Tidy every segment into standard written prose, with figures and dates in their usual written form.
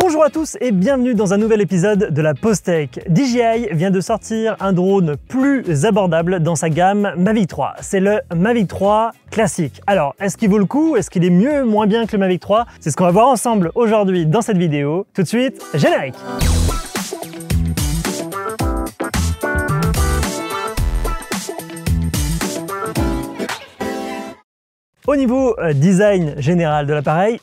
Bonjour à tous et bienvenue dans un nouvel épisode de la Pause Tech. DJI vient de sortir un drone plus abordable dans sa gamme Mavic 3. C'est le Mavic 3 classique. Alors, est-ce qu'il vaut le coup? Est-ce qu'il est mieux, moins bien que le Mavic 3? C'est ce qu'on va voir ensemble aujourd'hui dans cette vidéo. Tout de suite, générique! Au niveau design général de l'appareil,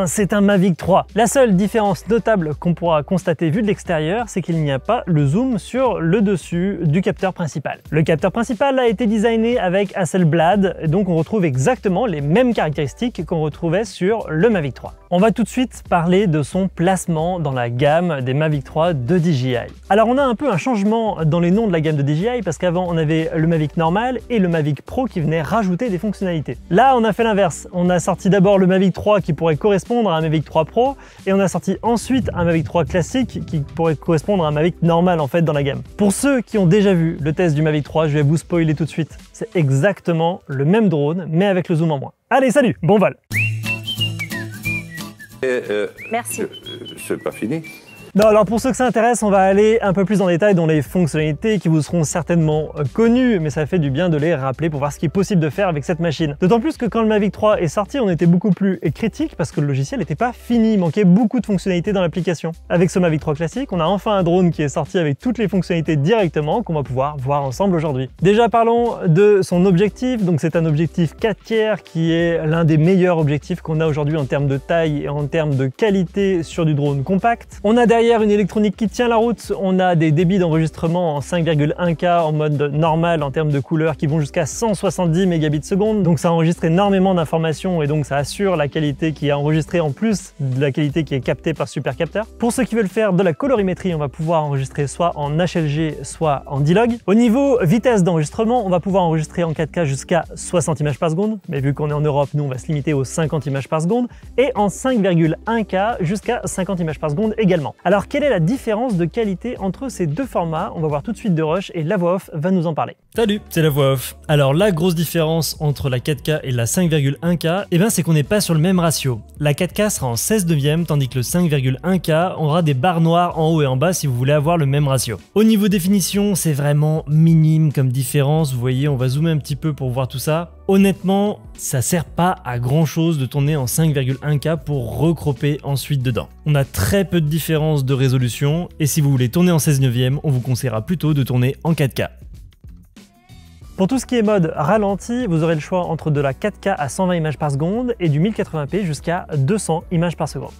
c'est un Mavic 3. La seule différence notable qu'on pourra constater vu de l'extérieur, c'est qu'il n'y a pas le zoom sur le dessus du capteur principal. Le capteur principal a été designé avec Hasselblad, et donc on retrouve exactement les mêmes caractéristiques qu'on retrouvait sur le Mavic 3. On va tout de suite parler de son placement dans la gamme des Mavic 3 de DJI. Alors on a un peu un changement dans les noms de la gamme de DJI, parce qu'avant on avait le Mavic normal et le Mavic Pro qui venaient rajouter des fonctionnalités. Là on a fait l'inverse, on a sorti d'abord le Mavic 3 qui pourrait correspondre à un Mavic 3 Pro et on a sorti ensuite un Mavic 3 classique qui pourrait correspondre à un Mavic normal en fait dans la gamme. Pour ceux qui ont déjà vu le test du Mavic 3, je vais vous spoiler tout de suite, c'est exactement le même drone mais avec le zoom en moins. Allez salut, bon vol! Merci. C'est pas fini. Non, alors pour ceux que ça intéresse, on va aller un peu plus en détail dans les fonctionnalités qui vous seront certainement connues, mais ça fait du bien de les rappeler pour voir ce qui est possible de faire avec cette machine. D'autant plus que quand le Mavic 3 est sorti, on était beaucoup plus critique parce que le logiciel n'était pas fini, il manquait beaucoup de fonctionnalités dans l'application. Avec ce Mavic 3 classique, on a enfin un drone qui est sorti avec toutes les fonctionnalités directement qu'on va pouvoir voir ensemble aujourd'hui. Déjà parlons de son objectif, donc c'est un objectif 4/3 qui est l'un des meilleurs objectifs qu'on a aujourd'hui en termes de taille et en termes de qualité sur du drone compact. On a derrière une électronique qui tient la route, on a des débits d'enregistrement en 5,1K en mode normal en termes de couleur qui vont jusqu'à 170 mégabits seconde, donc ça enregistre énormément d'informations et donc ça assure la qualité qui est enregistrée en plus de la qualité qui est captée par super capteur. Pour ceux qui veulent faire de la colorimétrie, on va pouvoir enregistrer soit en HLG soit en D-Log. Au niveau vitesse d'enregistrement, on va pouvoir enregistrer en 4K jusqu'à 60 images par seconde, mais vu qu'on est en Europe, nous on va se limiter aux 50 images par seconde, et en 5,1K jusqu'à 50 images par seconde également. Alors quelle est la différence de qualité entre ces deux formats? On va voir tout de suite de rush et la voix off va nous en parler. Salut, c'est la voix off. Alors la grosse différence entre la 4K et la 5,1K, c'est qu'on n'est pas sur le même ratio. La 4K sera en 16/9 tandis que le 5,1K aura des barres noires en haut et en bas si vous voulez avoir le même ratio. Au niveau définition, c'est vraiment minime comme différence. Vous voyez, on va zoomer un petit peu pour voir tout ça. Honnêtement, ça sert pas à grand chose de tourner en 5,1K pour recropper ensuite dedans. On a très peu de différence de résolution et si vous voulez tourner en 16/9, on vous conseillera plutôt de tourner en 4K. Pour tout ce qui est mode ralenti, vous aurez le choix entre de la 4K à 120 images par seconde et du 1080p jusqu'à 200 images par seconde.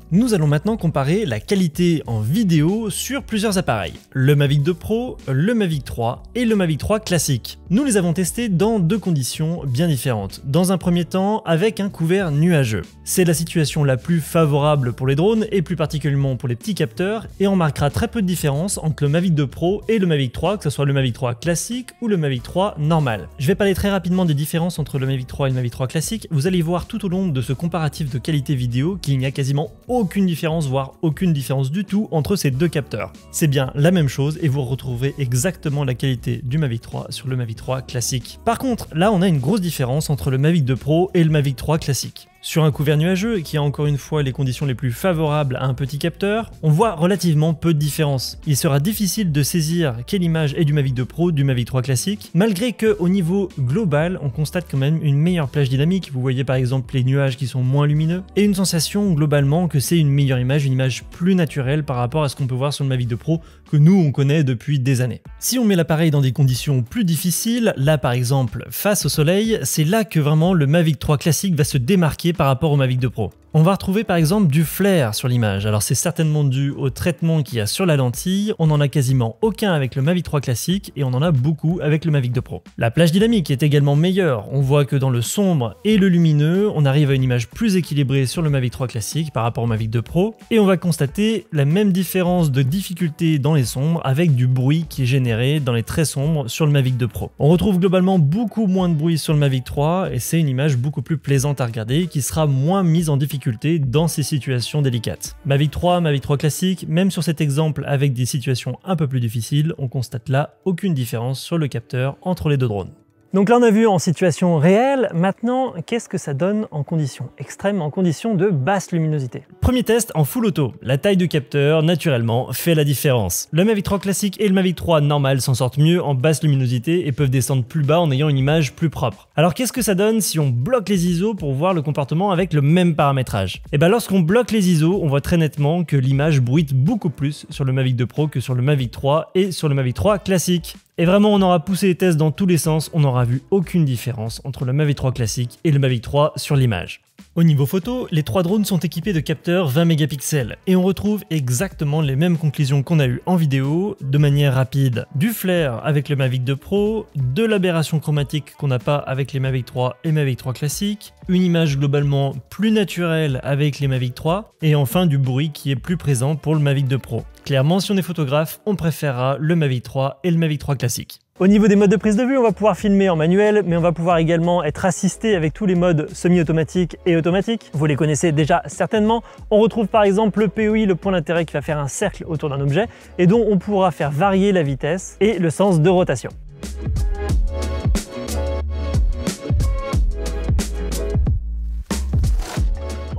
Nous allons maintenant comparer la qualité en vidéo sur plusieurs appareils. Le Mavic 2 Pro, le Mavic 3 et le Mavic 3 classique. Nous les avons testés dans deux conditions bien différentes. Dans un premier temps, avec un couvert nuageux. C'est la situation la plus favorable pour les drones et plus particulièrement pour les petits capteurs et on marquera très peu de différence entre le Mavic 2 Pro et le Mavic 3, que ce soit le Mavic 3 classique ou le Mavic 3 normal. Je vais parler très rapidement des différences entre le Mavic 3 et le Mavic 3 classique. Vous allez voir tout au long de ce comparatif de qualité vidéo qu'il n'y a quasiment aucune différence, voire aucune différence du tout entre ces deux capteurs. C'est bien la même chose et vous retrouverez exactement la qualité du Mavic 3 sur le Mavic 3 classique. Par contre, là on a une grosse différence entre le Mavic 2 Pro et le Mavic 3 classique. Sur un couvert nuageux, qui a encore une fois les conditions les plus favorables à un petit capteur, on voit relativement peu de différence. Il sera difficile de saisir quelle image est du Mavic 2 Pro, du Mavic 3 classique, malgré que au niveau global, on constate quand même une meilleure plage dynamique. Vous voyez par exemple les nuages qui sont moins lumineux, et une sensation globalement que c'est une meilleure image, une image plus naturelle par rapport à ce qu'on peut voir sur le Mavic 2 Pro, que nous on connaît depuis des années. Si on met l'appareil dans des conditions plus difficiles, là par exemple face au soleil, c'est là que vraiment le Mavic 3 classique va se démarquer par rapport au Mavic 2 Pro. On va retrouver par exemple du flair sur l'image, alors c'est certainement dû au traitement qu'il y a sur la lentille, on en a quasiment aucun avec le Mavic 3 classique et on en a beaucoup avec le Mavic 2 Pro. La plage dynamique est également meilleure, on voit que dans le sombre et le lumineux, on arrive à une image plus équilibrée sur le Mavic 3 classique par rapport au Mavic 2 Pro, et on va constater la même différence de difficulté dans les sombres avec du bruit qui est généré dans les très sombres sur le Mavic 2 Pro. On retrouve globalement beaucoup moins de bruit sur le Mavic 3 et c'est une image beaucoup plus plaisante à regarder qui sera moins mise en difficulté dans ces situations délicates. Mavic 3, Mavic 3 classique, même sur cet exemple avec des situations un peu plus difficiles, on constate là aucune différence sur le capteur entre les deux drones. Donc là on a vu en situation réelle, maintenant qu'est-ce que ça donne en conditions extrêmes, en conditions de basse luminosité? Premier test en full auto. La taille du capteur, naturellement, fait la différence. Le Mavic 3 classique et le Mavic 3 normal s'en sortent mieux en basse luminosité et peuvent descendre plus bas en ayant une image plus propre. Alors qu'est-ce que ça donne si on bloque les ISO pour voir le comportement avec le même paramétrage? Et bien lorsqu'on bloque les ISO, on voit très nettement que l'image bruite beaucoup plus sur le Mavic 2 Pro que sur le Mavic 3 et sur le Mavic 3 classique. Et vraiment, on aura poussé les tests dans tous les sens, on n'aura vu aucune différence entre le Mavic 3 classique et le Mavic 3 sur l'image. Au niveau photo, les 3 drones sont équipés de capteurs 20 mégapixels et on retrouve exactement les mêmes conclusions qu'on a eues en vidéo de manière rapide. Du flair avec le Mavic 2 Pro, de l'aberration chromatique qu'on n'a pas avec les Mavic 3 et Mavic 3 classique, une image globalement plus naturelle avec les Mavic 3 et enfin du bruit qui est plus présent pour le Mavic 2 Pro. Clairement, si on est photographe, on préférera le Mavic 3 et le Mavic 3 classique. Au niveau des modes de prise de vue, on va pouvoir filmer en manuel, mais on va pouvoir également être assisté avec tous les modes semi-automatiques et automatiques. Vous les connaissez déjà certainement. On retrouve par exemple le POI, le point d'intérêt qui va faire un cercle autour d'un objet et dont on pourra faire varier la vitesse et le sens de rotation.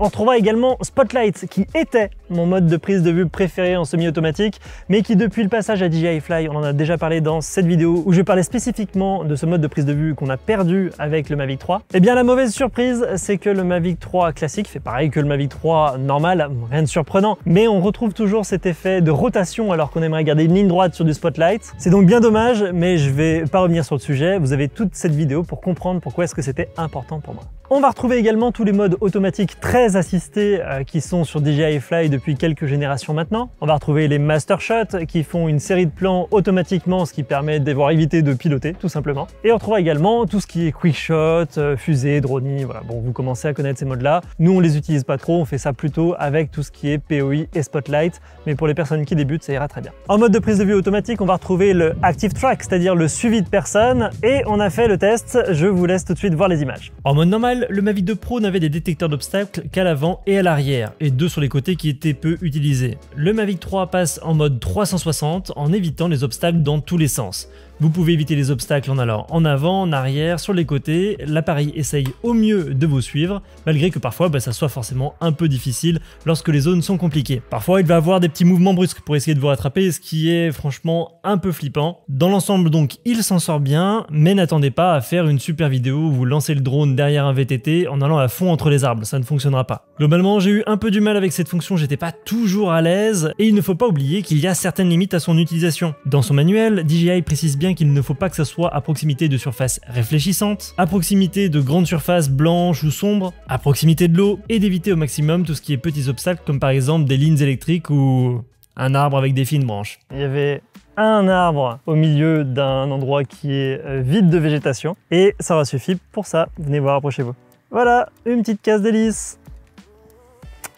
On retrouvera également Spotlight, qui était mon mode de prise de vue préféré en semi-automatique, mais qui depuis le passage à DJI Fly, on en a déjà parlé dans cette vidéo où je parlais spécifiquement de ce mode de prise de vue qu'on a perdu avec le Mavic 3. Et bien la mauvaise surprise, c'est que le Mavic 3 classique fait pareil que le Mavic 3 normal, rien de surprenant, mais on retrouve toujours cet effet de rotation alors qu'on aimerait garder une ligne droite sur du Spotlight. C'est donc bien dommage, mais je vais pas revenir sur le sujet, vous avez toute cette vidéo pour comprendre pourquoi est-ce que c'était important pour moi. On va retrouver également tous les modes automatiques très assistés qui sont sur DJI Fly depuis quelques générations maintenant. On va retrouver les Master Shots qui font une série de plans automatiquement, ce qui permet d'avoir évité de piloter tout simplement. Et on retrouvera également tout ce qui est Quick Shot, fusée, dronie, voilà. Bon, vous commencez à connaître ces modes-là. Nous, on les utilise pas trop, on fait ça plutôt avec tout ce qui est POI et Spotlight, mais pour les personnes qui débutent, ça ira très bien. En mode de prise de vue automatique, on va retrouver le Active Track, c'est-à-dire le suivi de personnes, et on a fait le test, je vous laisse tout de suite voir les images. En mode normal, le Mavic 2 Pro n'avait des détecteurs d'obstacles qu'à l'avant et à l'arrière, et deux sur les côtés qui étaient peu utilisés. Le Mavic 3 passe en mode 360 en évitant les obstacles dans tous les sens. Vous pouvez éviter les obstacles en allant en avant, en arrière, sur les côtés. L'appareil essaye au mieux de vous suivre, malgré que parfois ça soit forcément un peu difficile lorsque les zones sont compliquées. Parfois il va avoir des petits mouvements brusques pour essayer de vous rattraper, ce qui est franchement un peu flippant. Dans l'ensemble donc il s'en sort bien, mais n'attendez pas à faire une super vidéo où vous lancez le drone derrière un VTT en allant à fond entre les arbres, ça ne fonctionnera pas. Globalement j'ai eu un peu du mal avec cette fonction, j'étais pas toujours à l'aise, et il ne faut pas oublier qu'il y a certaines limites à son utilisation. Dans son manuel, DJI précise bien qu'il ne faut pas que ça soit à proximité de surfaces réfléchissantes, à proximité de grandes surfaces blanches ou sombres, à proximité de l'eau, et d'éviter au maximum tout ce qui est petits obstacles comme par exemple des lignes électriques ou un arbre avec des fines branches. Il y avait un arbre au milieu d'un endroit qui est vide de végétation et ça aura suffi pour ça. Venez voir, approchez-vous. Voilà, une petite casse d'hélice.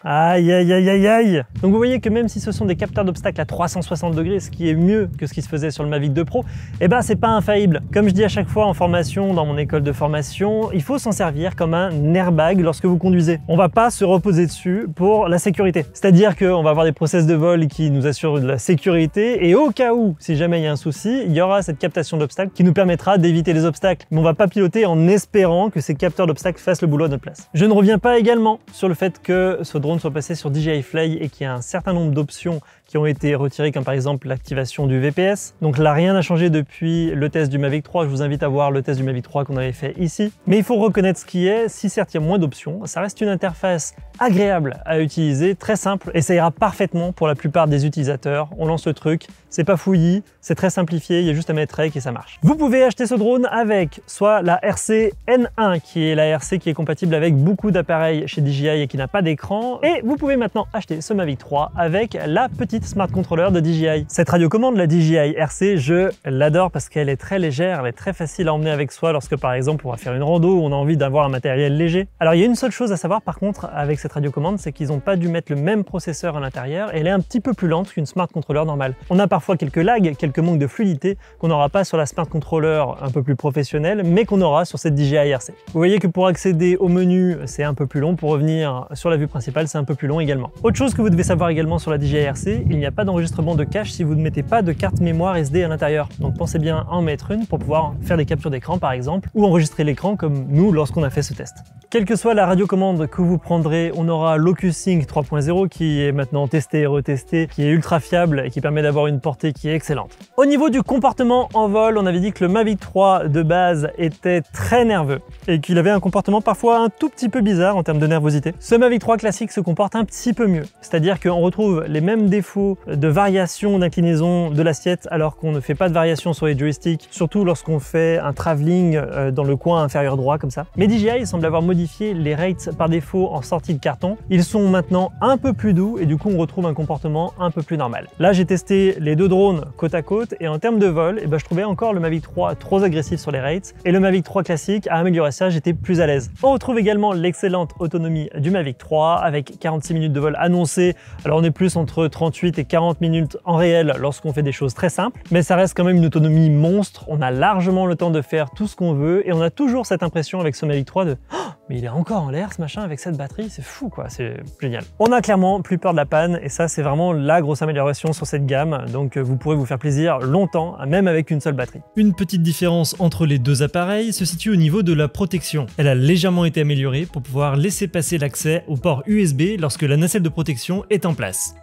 Aïe aïe aïe aïe aïe. Donc vous voyez que même si ce sont des capteurs d'obstacles à 360 degrés, ce qui est mieux que ce qui se faisait sur le Mavic 2 Pro, eh ben c'est pas infaillible. Comme je dis à chaque fois en formation, dans mon école de formation, il faut s'en servir comme un airbag lorsque vous conduisez. On va pas se reposer dessus pour la sécurité. C'est-à-dire qu'on va avoir des process de vol qui nous assurent de la sécurité et au cas où, si jamais il y a un souci, il y aura cette captation d'obstacles qui nous permettra d'éviter les obstacles. Mais on va pas piloter en espérant que ces capteurs d'obstacles fassent le boulot à notre place. Je ne reviens pas également sur le fait que ce drone soit passé sur DJI Fly et qu'il y a un certain nombre d'options qui ont été retirées, comme par exemple l'activation du VPS. Donc là, rien n'a changé depuis le test du Mavic 3. Je vous invite à voir le test du Mavic 3 qu'on avait fait ici. Mais il faut reconnaître ce qui est. Si certes, il y a moins d'options, ça reste une interface agréable à utiliser, très simple, et ça ira parfaitement pour la plupart des utilisateurs. On lance le truc, c'est pas fouillis, c'est très simplifié, il y a juste à mettre rec et ça marche. Vous pouvez acheter ce drone avec soit la RC N1, qui est la RC qui est compatible avec beaucoup d'appareils chez DJI et qui n'a pas d'écran, et vous pouvez maintenant acheter ce Mavic 3 avec la petite Smart Controller de DJI. Cette radiocommande, la DJI RC, je l'adore parce qu'elle est très légère, elle est très facile à emmener avec soi lorsque par exemple on va faire une rando ou on a envie d'avoir un matériel léger. Alors il y a une seule chose à savoir par contre avec cette radiocommande, c'est qu'ils n'ont pas dû mettre le même processeur à l'intérieur et elle est un petit peu plus lente qu'une Smart Controller normale. On a parfois quelques lags, quelques manques de fluidité qu'on n'aura pas sur la Smart Controller un peu plus professionnelle, mais qu'on aura sur cette DJI RC. Vous voyez que pour accéder au menu, c'est un peu plus long. Pour revenir sur la vue principale, c'est un peu plus long également. Autre chose que vous devez savoir également sur la DJI RC, il n'y a pas d'enregistrement de cache si vous ne mettez pas de carte mémoire SD à l'intérieur. Donc pensez bien à en mettre une pour pouvoir faire des captures d'écran par exemple, ou enregistrer l'écran comme nous lorsqu'on a fait ce test. Quelle que soit la radiocommande que vous prendrez, on aura LocusSync 3.0 qui est maintenant testé et retesté, qui est ultra fiable et qui permet d'avoir une portée qui est excellente. Au niveau du comportement en vol, on avait dit que le Mavic 3 de base était très nerveux et qu'il avait un comportement parfois un tout petit peu bizarre en termes de nervosité. Ce Mavic 3 classique se comporte un petit peu mieux, c'est-à-dire qu'on retrouve les mêmes défauts de variation d'inclinaison de l'assiette alors qu'on ne fait pas de variation sur les joysticks, surtout lorsqu'on fait un travelling dans le coin inférieur droit comme ça. Mais DJI semble avoir modifié les rates par défaut en sortie de carton. Ils sont maintenant un peu plus doux et du coup on retrouve un comportement un peu plus normal. Là j'ai testé les deux drones côte à côte et en termes de vol, je trouvais encore le Mavic 3 trop agressif sur les rates et le Mavic 3 classique a amélioré ça, j'étais plus à l'aise. On retrouve également l'excellente autonomie du Mavic 3 avec 46 minutes de vol annoncées. Alors on est plus entre 38 et 40 minutes en réel lorsqu'on fait des choses très simples, mais ça reste quand même une autonomie monstre. On a largement le temps de faire tout ce qu'on veut et on a toujours cette impression avec ce Mavic 3 de oh, mais il est encore en l'air ce machin avec cette batterie, c'est fou quoi, c'est génial. On a clairement plus peur de la panne et ça c'est vraiment la grosse amélioration sur cette gamme, donc vous pourrez vous faire plaisir longtemps, même avec une seule batterie. Une petite différence entre les deux appareils se situe au niveau de la protection. Elle a légèrement été améliorée pour pouvoir laisser passer l'accès au port USB lorsque la nacelle de protection est en place.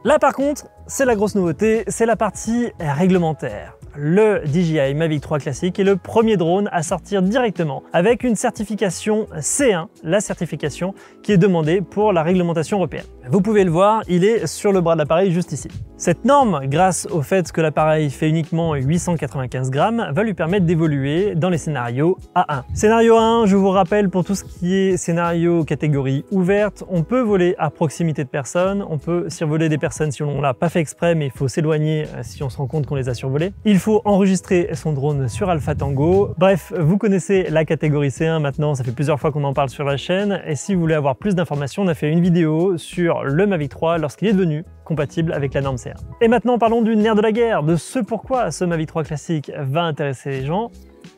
Là par contre, c'est la grosse nouveauté, c'est la partie réglementaire. Le DJI Mavic 3 classique est le premier drone à sortir directement avec une certification C1, la certification qui est demandée pour la réglementation européenne. Vous pouvez le voir, il est sur le bras de l'appareil juste ici. Cette norme, grâce au fait que l'appareil fait uniquement 895 grammes, va lui permettre d'évoluer dans les scénarios A1. Scénario A1, je vous rappelle, pour tout ce qui est scénario catégorie ouverte, on peut voler à proximité de personnes, on peut survoler des personnes si on ne l'a pas fait exprès, mais il faut s'éloigner si on se rend compte qu'on les a survolées. Il faut enregistrer son drone sur Alpha Tango. Bref, vous connaissez la catégorie C1 maintenant, ça fait plusieurs fois qu'on en parle sur la chaîne, et si vous voulez avoir plus d'informations, on a fait une vidéo sur le Mavic 3 lorsqu'il est devenu compatible avec la norme C1. Et maintenant parlons du nerf de la guerre, de ce pourquoi ce Mavic 3 classique va intéresser les gens.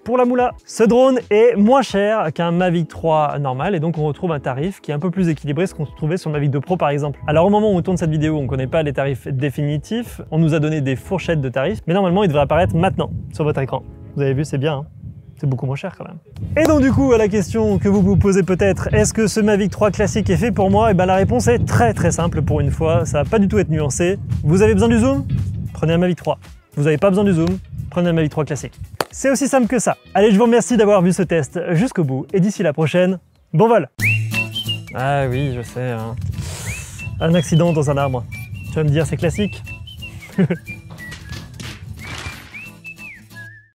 Pour la moula, ce drone est moins cher qu'un Mavic 3 normal et donc on retrouve un tarif qui est un peu plus équilibré ce qu'on se trouvait sur le Mavic 2 Pro par exemple. Alors au moment où on tourne cette vidéo, on ne connaît pas les tarifs définitifs, on nous a donné des fourchettes de tarifs, mais normalement il devrait apparaître maintenant sur votre écran. Vous avez vu, c'est bien, hein, c'est beaucoup moins cher quand même. Et donc du coup, à la question que vous vous posez peut-être, est-ce que ce Mavic 3 classique est fait pour moi? Et la réponse est très simple pour une fois, ça va pas du tout être nuancé. Vous avez besoin du zoom? Prenez un Mavic 3. Vous n'avez pas besoin du zoom? Prenez un Mavic 3 classique. C'est aussi simple que ça. Allez, je vous remercie d'avoir vu ce test jusqu'au bout et d'ici la prochaine, bon vol! Ah oui, je sais, hein. Un accident dans un arbre. Tu vas me dire, c'est classique?